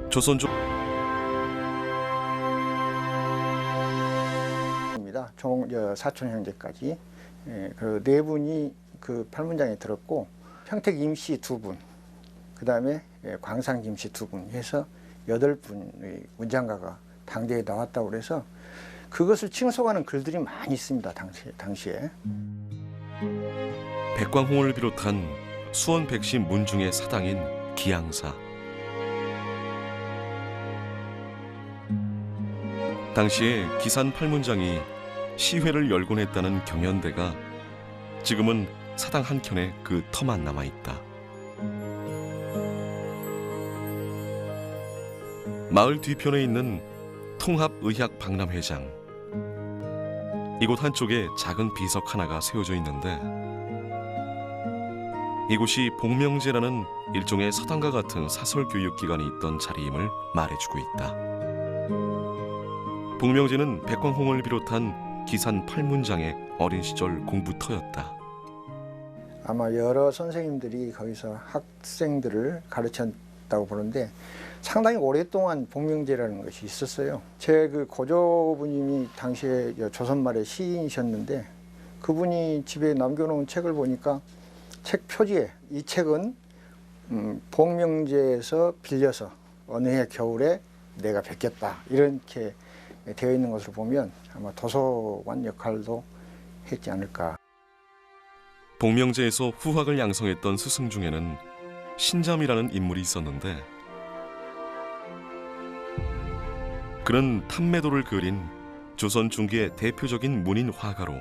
조선조 총 사촌 형제까지 그 네 분이 그 팔문장에 들었고 평택 임씨 2분, 그 다음에 광산 김씨 2분 해서 8분의 문장가가 당대에 나왔다고 그래서 그것을 칭송하는 글들이 많이 있습니다. 당시에. 백광홍을 비롯한 수원 백시 문중의 사당인 기양사. 당시에 기산 팔문장이 시회를 열곤 했다는 경연대가 지금은 사당 한켠에 그 터만 남아있다. 마을 뒤편에 있는 통합의학박람회장. 이곳 한쪽에 작은 비석 하나가 세워져 있는데 이곳이 복명제라는 일종의 서당과 같은 사설교육기관이 있던 자리임을 말해주고 있다. 복명제는 백광홍을 비롯한 기산 팔문장의 어린 시절 공부터였다. 아마 여러 선생님들이 거기서 학생들을 가르쳤다고 보는데 상당히 오랫동안 복명제라는 것이 있었어요. 제 그 고조부님이 당시에 조선 말의 시인이셨는데 그분이 집에 남겨놓은 책을 보니까 책 표지에 이 책은 복명제에서 빌려서 어느 해 겨울에 내가 베꼈다 이렇게 되어 있는 것을 보면 아마 도서관 역할도 했지 않을까. 복명제에서 후학을 양성했던 스승 중에는 신잠이라는 인물이 있었는데 그는 탐매도를 그린 조선 중기의 대표적인 문인 화가로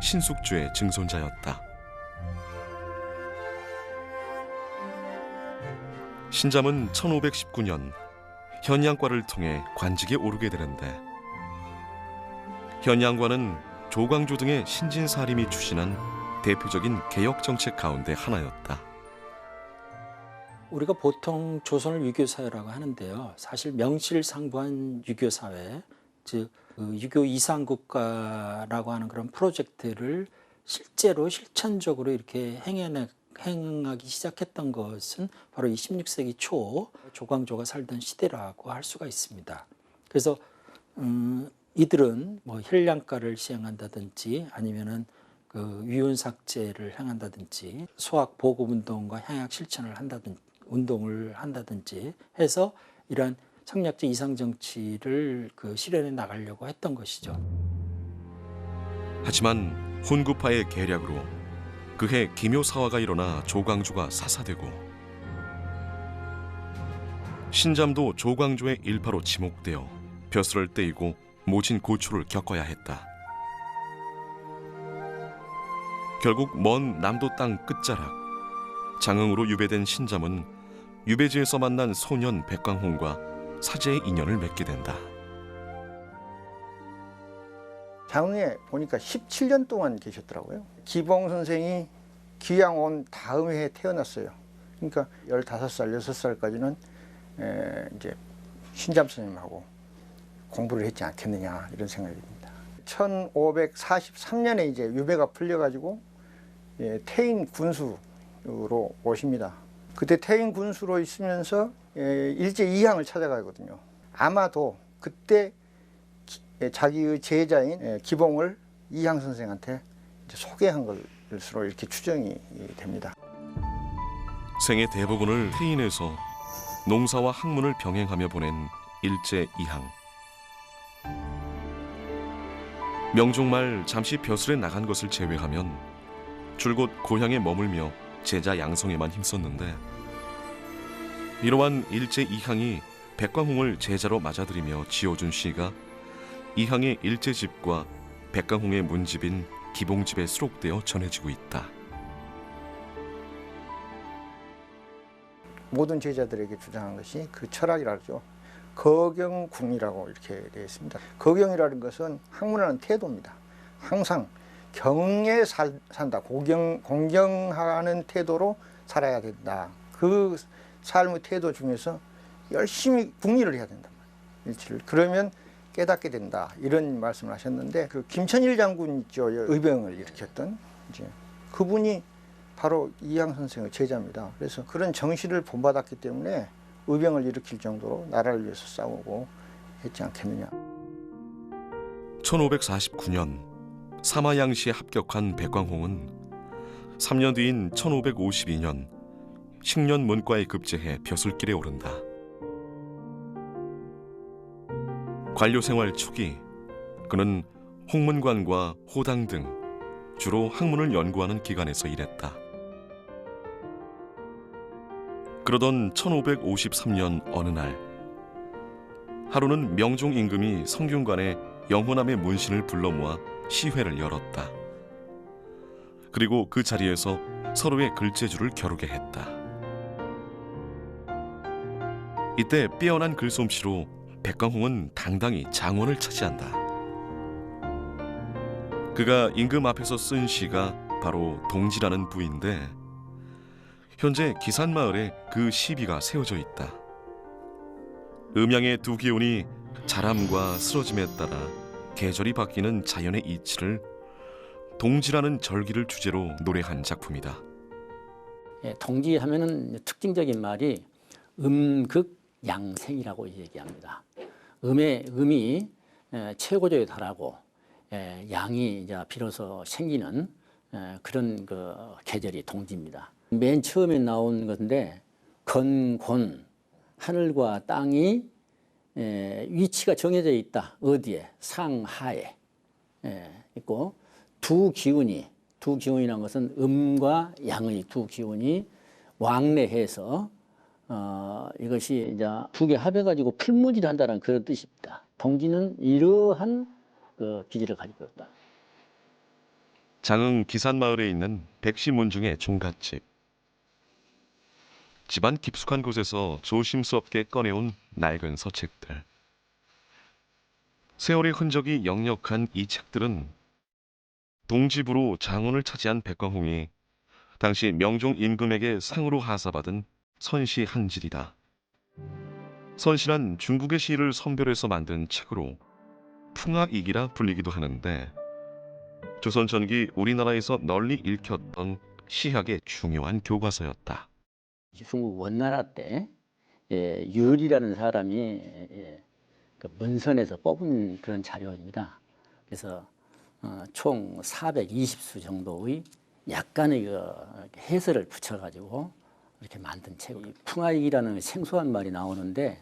신숙주의 증손자였다. 신잠은 1519년 현양과를 통해 관직에 오르게 되는데 현양과는 조광조 등의 신진사림이 추진한 대표적인 개혁 정책 가운데 하나였다. 우리가 보통 조선을 유교사회라고 하는데요. 사실 명실상부한 유교사회, 즉 유교 이상국가라고 하는 그런 프로젝트를 실제로 실천적으로 이렇게 행하기 시작했던 것은 바로 이 16세기 초 조광조가 살던 시대라고 할 수가 있습니다. 그래서 이들은 뭐 혈량가를 시행한다든지 아니면은 그 위훈삭제를 행한다든지 소학 보급 운동과 향약 실천을 운동을 한다든지 해서 이러한 청약제 이상 정치를 실현해 나가려고 했던 것이죠. 하지만 훈구파의 계략으로 그해 기묘사화가 일어나 조광조가 사사되고 신잠도 조광조의 일파로 지목되어 벼슬을 떼이고 모진 고초를 겪어야 했다. 결국 먼 남도 땅 끝자락 장흥으로 유배된 신잠은 유배지에서 만난 소년 백광홍과 사제의 인연을 맺게 된다. 장흥에 보니까 17년 동안 계셨더라고요. 기봉 선생이 귀양 온 다음 해에 태어났어요. 그러니까 15살, 6살까지는 이제 신잠 선생님하고 공부를 했지 않겠느냐 이런 생각이 듭니다. 1543년에 이제 유배가 풀려가지고 태인 군수로 오십니다. 그때 태인 군수로 있으면서 일제 이항을 찾아가거든요. 아마도 그때 자기의 제자인 기봉을 이항 선생한테 소개한 것으로 이렇게 추정이 됩니다. 생애 대부분을 태인에서 농사와 학문을 병행하며 보낸 일제 이항. 명종 말 잠시 벼슬에 나간 것을 제외하면 줄곧 고향에 머물며 제자 양성에만 힘썼는데 이러한 일제 이항이 백광홍을 제자로 맞아들이며 지어준 시가 이항의 일제집과 백광홍의 문집인 기봉집에 수록되어 전해지고 있다. 모든 제자들에게 주장한 것이 그 철학이라죠. 거경궁이라고 이렇게 되어 있습니다. 거경이라는 것은 학문하는 태도입니다. 항상 경에 산다. 공경하는 태도로 살아야 된다. 그 삶의 태도 중에서 열심히 궁리를 해야 된단 말이에요. 일치를. 그러면 깨닫게 된다. 이런 말씀을 하셨는데 그 김천일 장군 있죠. 의병을 일으켰던 이제 그분이 바로 이항 선생의 제자입니다. 그래서 그런 정신을 본받았기 때문에 의병을 일으킬 정도로 나라를 위해서 싸우고 했지 않겠느냐. 1549년 사마양시에 합격한 백광홍은 3년 뒤인 1552년 식년 문과에 급제해 벼슬길에 오른다. 관료 생활 초기 그는 홍문관과 호당 등 주로 학문을 연구하는 기관에서 일했다. 그러던 1553년 어느 날 하루는 명종 임금이 성균관에 영호남의 문신을 불러 모아 시회를 열었다. 그리고 그 자리에서 서로의 글재주를 겨루게 했다. 이때 빼어난 글솜씨로 백광홍은 당당히 장원을 차지한다. 그가 임금 앞에서 쓴 시가 바로 동지라는 부인데 현재 기산마을에 그 시비가 세워져 있다. 음양의 두 기운이 자람과 쓰러짐에 따라 계절이 바뀌는 자연의 이치를 동지라는 절기를 주제로 노래한 작품이다. 동지하면은 특징적인 말이 음극양생이라고 얘기합니다. 음이 최고조에 달하고 양이 이제 비로소 생기는 그런 그 계절이 동지입니다. 맨 처음에 나온 건데 건곤 하늘과 땅이 위치가 정해져 있다. 어디에? 상하에 있고 두 기운이란 것은 음과 양의 두 기운이 왕래해서 이것이 이제 두 개 합해가지고 풀무지를 한다는 그런 뜻입니다. 동지는 이러한 그 기질을 가지고 있다. 장흥 기산마을에 있는 백시문중의 종갓집. 집안 깊숙한 곳에서 조심스럽게 꺼내온 낡은 서책들. 세월의 흔적이 역력한 이 책들은 동지부로 장원을 차지한 백광홍이 당시 명종 임금에게 상으로 하사받은 선시 한 질이다. 선시란 중국의 시를 선별해서 만든 책으로 풍악이기라 불리기도 하는데 조선 전기 우리나라에서 널리 읽혔던 시학의 중요한 교과서였다. 중국 원나라 때 유리라는 사람이 그 문선에서 뽑은 그런 자료입니다. 그래서 총 420수 정도의 약간의 그 해설을 붙여가지고 이렇게 만든 책. 풍악이라는 생소한 말이 나오는데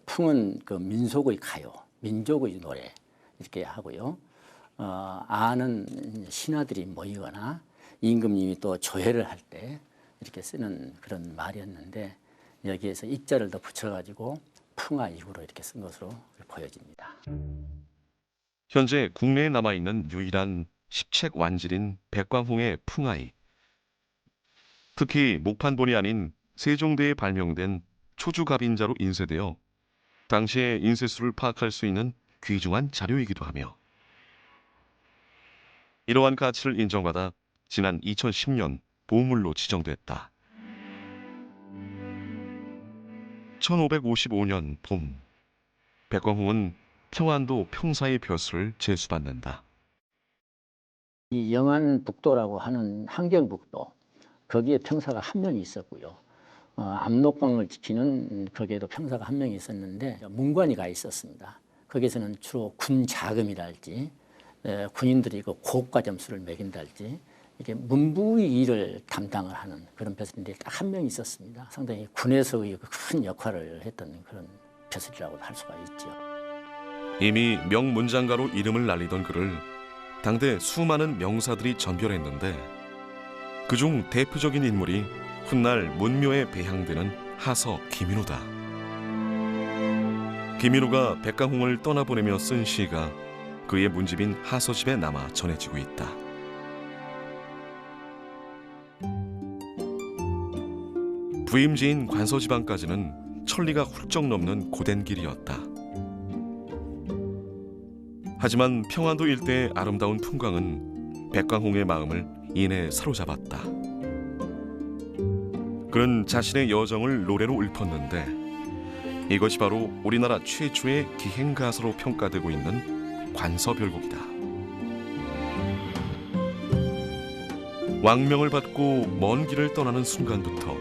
풍은 그 민속의 가요, 민족의 노래 이렇게 하고요. 아는 신하들이 모이거나 임금님이 또 조회를 할 때 이렇게 쓰는 그런 말이었는데 여기에서 익자를 더 붙여가지고 풍화이구로 이렇게 쓴 것으로 보여집니다. 현재 국내에 남아있는 유일한 십책 완질인 백광홍의 풍화이. 특히 목판본이 아닌 세종대에 발명된 초주갑인자로 인쇄되어 당시의 인쇄수를 파악할 수 있는 귀중한 자료이기도 하며 이러한 가치를 인정받아 지난 2010년 보물로 지정됐다. 1555년 봄, 백광홍은 평안도 평사의 벼슬을 제수받는다. 이 영안북도라고 하는 한경북도 거기에 평사가 한 명이 있었고요. 압록강을 지키는 거기에도 평사가 한 명이 있었는데 문관이 가 있었습니다. 거기서는 주로 군 자금이랄지 군인들이 그 고가 점수를 매긴달지 이게 문부의 일을 담당을 하는 그런 벼슬인데 딱 한 명이 있었습니다. 상당히 군에서의 큰 역할을 했던 그런 벼슬이라고 할 수가 있죠. 이미 명문장가로 이름을 날리던 그를 당대 수많은 명사들이 전별했는데 그중 대표적인 인물이 훗날 문묘에 배향되는 하서 김인호다. 김인호가 백광홍을 떠나보내며 쓴 시가 그의 문집인 하서집에 남아 전해지고 있다. 부임지인 관서지방까지는 천리가 훌쩍 넘는 고된 길이었다. 하지만 평안도 일대의 아름다운 풍광은 백광홍의 마음을 이내 사로잡았다. 그는 자신의 여정을 노래로 읊었는데 이것이 바로 우리나라 최초의 기행가서로 평가되고 있는 관서별곡이다. 왕명을 받고 먼 길을 떠나는 순간부터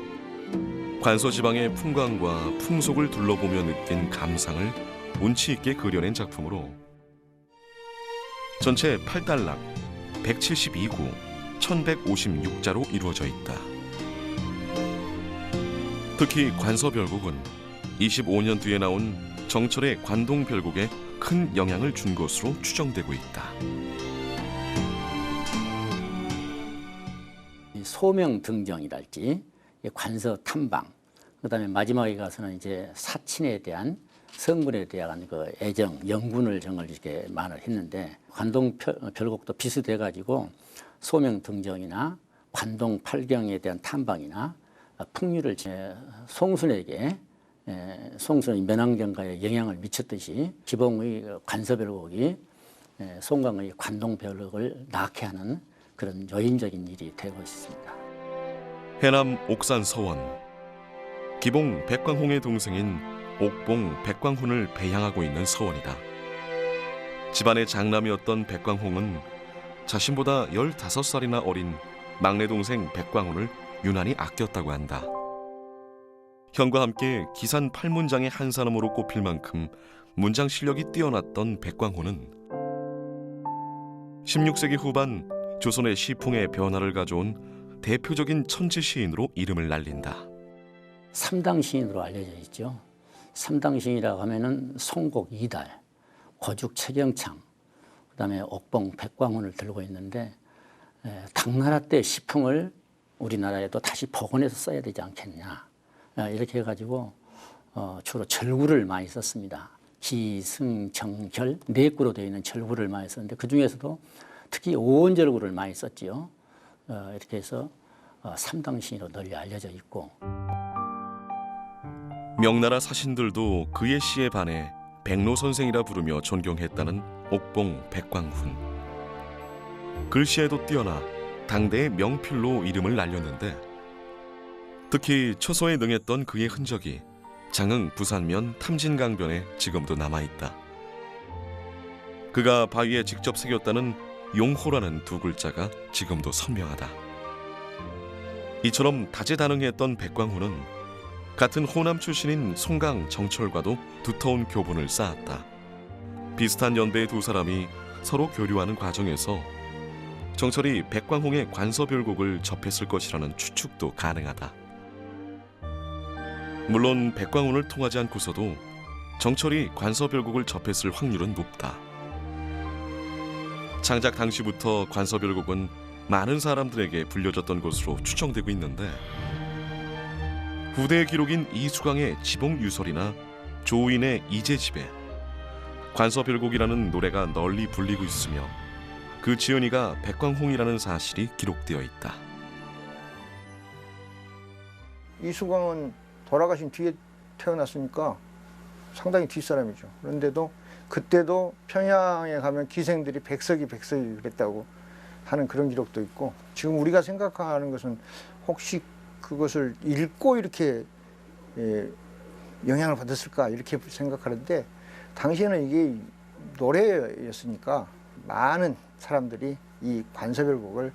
관서지방의 풍광과 풍속을 둘러보며 느낀 감상을 운치 있게 그려낸 작품으로 전체 8단락 172구 1156자로 이루어져 있다. 특히 관서별곡은 25년 뒤에 나온 정철의 관동별곡에 큰 영향을 준 것으로 추정되고 있다. 소명 등정이랄지 관서 탐방, 그다음에 마지막에 가서는 이제 사친에 대한 성분에 대한 그 애정, 영군을 정을 이렇게 말을 했는데 관동 별곡도 비슷해 가지고 소명 등정이나 관동 팔경에 대한 탐방이나 풍류를 송순에게 송순의 면왕정가에 영향을 미쳤듯이 기봉의 관서별곡이 송강의 관동별곡을 낳게 하는 그런 요인적인 일이 되고 있습니다. 해남 옥산 서원 기봉 백광홍의 동생인 옥봉 백광훈을 배양하고 있는 서원이다. 집안의 장남이었던 백광홍은 자신보다 15살이나 어린 막내 동생 백광훈을 유난히 아꼈다고 한다. 형과 함께 기산 8문장의 한 사람으로 꼽힐 만큼 문장 실력이 뛰어났던 백광훈은 16세기 후반 조선의 시풍의 변화를 가져온 대표적인 천재 시인으로 이름을 날린다. 삼당 시인으로 알려져 있죠. 삼당 시인이라고 하면은 송곡 이달, 고죽 최경창, 그다음에 옥봉 백광훈을 들고 있는데 당나라 때 시풍을 우리나라에도 다시 복원해서 써야 되지 않겠냐 이렇게 해가지고 주로 절구를 많이 썼습니다. 기승정결 네 구로 되어 있는 절구를 많이 썼는데 그 중에서도 특히 오원절구를 많이 썼지요. 이렇게 해서 삼당 시인으로 널리 알려져 있고. 명나라 사신들도 그의 시에 반해 백로 선생이라 부르며 존경했다는 옥봉 백광훈. 글씨에도 뛰어나 당대의 명필로 이름을 날렸는데 특히 초서에 능했던 그의 흔적이 장흥 부산면 탐진강변에 지금도 남아있다. 그가 바위에 직접 새겼다는 용호라는 두 글자가 지금도 선명하다. 이처럼 다재다능했던 백광훈은 같은 호남 출신인 송강 정철과도 두터운 교분을 쌓았다. 비슷한 연배의 두 사람이 서로 교류하는 과정에서 정철이 백광홍의 관서별곡을 접했을 것이라는 추측도 가능하다. 물론 백광훈을 통하지 않고서도 정철이 관서별곡을 접했을 확률은 높다. 창작 당시부터 관서별곡은 많은 사람들에게 불려졌던 것으로 추정되고 있는데 후대의 기록인 이수강의 지봉유설이나 조인의 이재집에 관서별곡이라는 노래가 널리 불리고 있으며 그 지은이가 백광홍이라는 사실이 기록되어 있다. 이수광은 돌아가신 뒤에 태어났으니까 상당히 뒷사람이죠. 그런데도 그때도 평양에 가면 기생들이 백석이 그랬다고 하는 그런 기록도 있고, 지금 우리가 생각하는 것은 혹시 그것을 읽고 이렇게 영향을 받았을까 이렇게 생각하는데, 당시에는 이게 노래였으니까 많은 사람들이 이 관서별곡을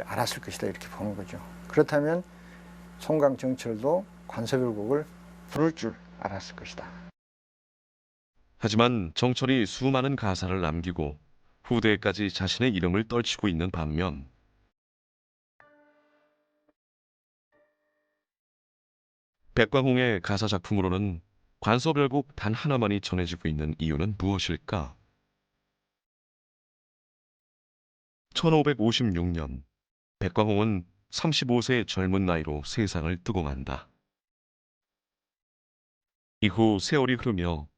알았을 것이다 이렇게 보는 거죠. 그렇다면 송강정철도 관서별곡을 부를 줄 알았을 것이다. 하지만 정철이 수많은 가사를 남기고 후대에까지 자신의 이름을 떨치고 있는 반면 백광홍의 가사 작품으로는 관서별곡 단 하나만이 전해지고 있는 이유는 무엇일까? 1556년 백광홍은 35세의 젊은 나이로 세상을 뜨공한다. 이후 세월이 흐르며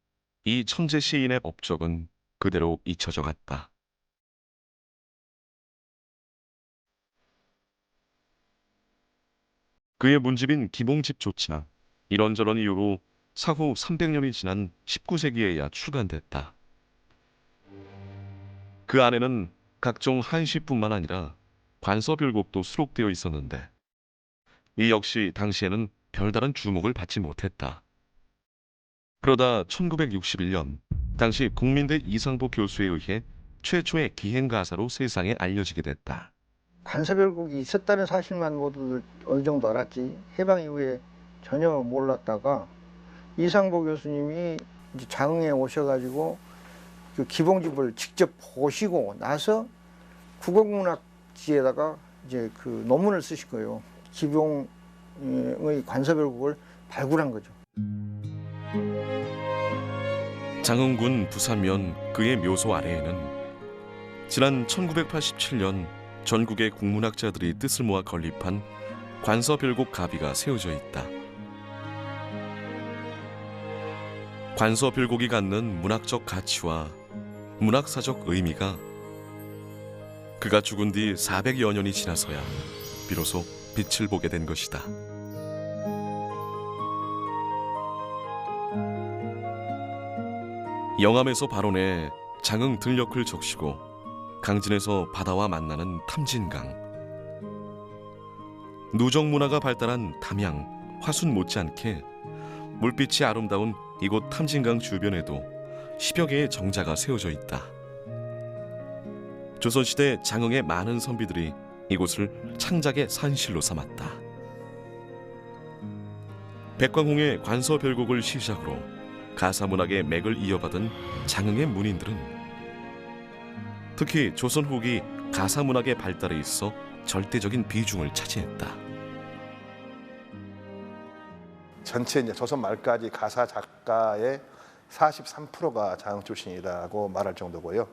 이 천재 시인의 업적은 그대로 잊혀져 갔다. 그의 문집인 기봉집조차 이런저런 이유로 사후 300년이 지난 19세기에야 출간됐다. 그 안에는 각종 한시뿐만 아니라 관서별곡도 수록되어 있었는데 이 역시 당시에는 별다른 주목을 받지 못했다. 그러다 1961년 당시 국민대 이상보 교수에 의해 최초의 기행가사로 세상에 알려지게 됐다. 관서별곡이 있었다는 사실만 모두 어느 정도 알았지, 해방 이후에 전혀 몰랐다가 이상복 교수님이 이제 장흥에 오셔가지고 그 기봉집을 직접 보시고 나서 국어문학지에다가 이제 그 논문을 쓰실 거예요. 기봉의 관서별곡을 발굴한 거죠. 장흥군 부산면 그의 묘소 아래에는 지난 1987년 전국의 국문학자들이 뜻을 모아 건립한 관서별곡 가비가 세워져 있다. 관서별곡이 갖는 문학적 가치와 문학사적 의미가 그가 죽은 뒤 400여 년이 지나서야 비로소 빛을 보게 된 것이다. 영암에서 발원해 장흥 들녘을 적시고 강진에서 바다와 만나는 탐진강, 누적 문화가 발달한 담양, 화순 못지않게 물빛이 아름다운 이곳 탐진강 주변에도 10여 개의 정자가 세워져 있다. 조선시대 장흥의 많은 선비들이 이곳을 창작의 산실로 삼았다. 백광홍의 관서별곡을 시작으로 가사문학의 맥을 이어받은 장흥의 문인들은 특히 조선 후기 가사문학의 발달에 있어 절대적인 비중을 차지했다. 전체 이제 조선 말까지 가사 작가의 43%가 장흥 출신이라고 말할 정도고요.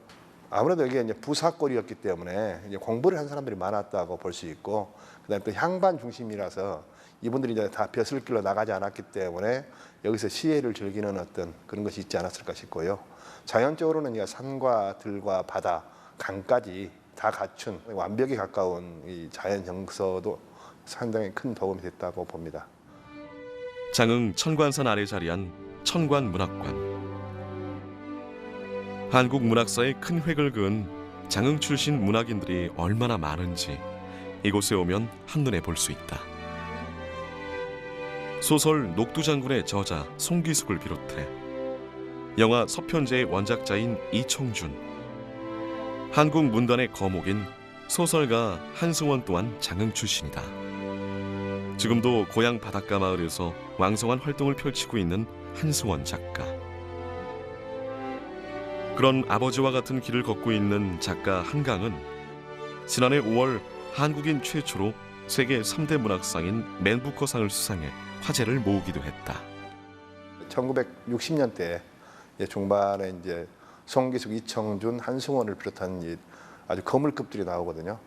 아무래도 이게 이제 부사골이었기 때문에 이제 공부를 한 사람들이 많았다고 볼 수 있고, 그다음에 또 향반 중심이라서 이분들이 이제 다 벼슬길로 나가지 않았기 때문에 여기서 시혜를 즐기는 어떤 그런 것이 있지 않았을까 싶고요. 자연적으로는 이제 산과 들과 바다, 강까지 다 갖춘 완벽에 가까운 이 자연 정서도 상당히 큰 도움이 됐다고 봅니다. 장흥 천관산 아래 자리한 천관문학관. 한국 문학사에 큰 획을 그은 장흥 출신 문학인들이 얼마나 많은지 이곳에 오면 한눈에 볼 수 있다. 소설 녹두장군의 저자 송기숙을 비롯해 영화 서편제의 원작자인 이청준, 한국 문단의 거목인 소설가 한승원 또한 장흥 출신이다. 지금도 고향 바닷가 마을에서 왕성한 활동을 펼치고 있는 한승원 작가. 그런 아버지와 같은 길을 걷고 있는 작가 한강은 지난해 5월 한국인 최초로 세계 3대 문학상인 맨부커상을 수상해 화제를 모으기도 했다. 1960년대 중반에 이제 송기숙, 이청준, 한승원을 비롯한 아주 거물급들이 나오거든요.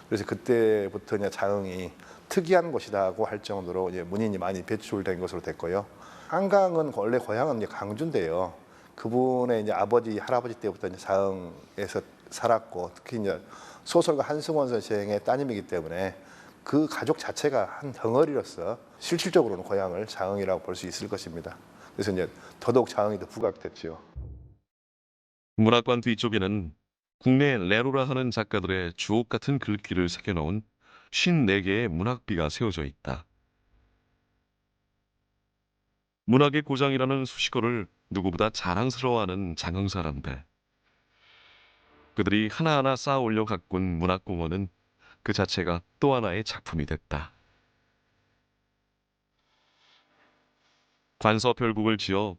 그래서 그때부터 이제 장흥이 특이한 곳이라고 할 정도로 이제 문인이 많이 배출된 것으로 됐고요. 한강은 원래 고향은 이제 강주인데요. 그분의 이제 아버지, 할아버지 때부터 이제 장흥에서 살았고, 특히 이제 소설가 한승원 선생의 따님이기 때문에 그 가족 자체가 한 덩어리로서 실질적으로는 고향을 장흥이라고 볼 수 있을 것입니다. 그래서 이제 더더욱 장흥이 더 부각됐죠. 문학관 뒤쪽에는 국내 레로라 하는 작가들의 주옥 같은 글귀를 새겨놓은 54개의 문학비가 세워져 있다. 문학의 고장이라는 수식어를 누구보다 자랑스러워하는 장흥 사람들. 그들이 하나하나 쌓아 올려 가꾼 문학공원은 그 자체가 또 하나의 작품이 됐다. 관서별곡을 지어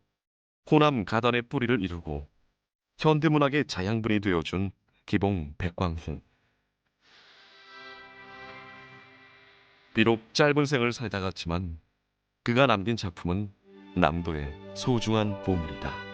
호남 가단의 뿌리를 이루고 현대문학의 자양분이 되어준 기봉 백광홍. 비록 짧은 생을 살다 갔지만 그가 남긴 작품은 남도의 소중한 보물이다.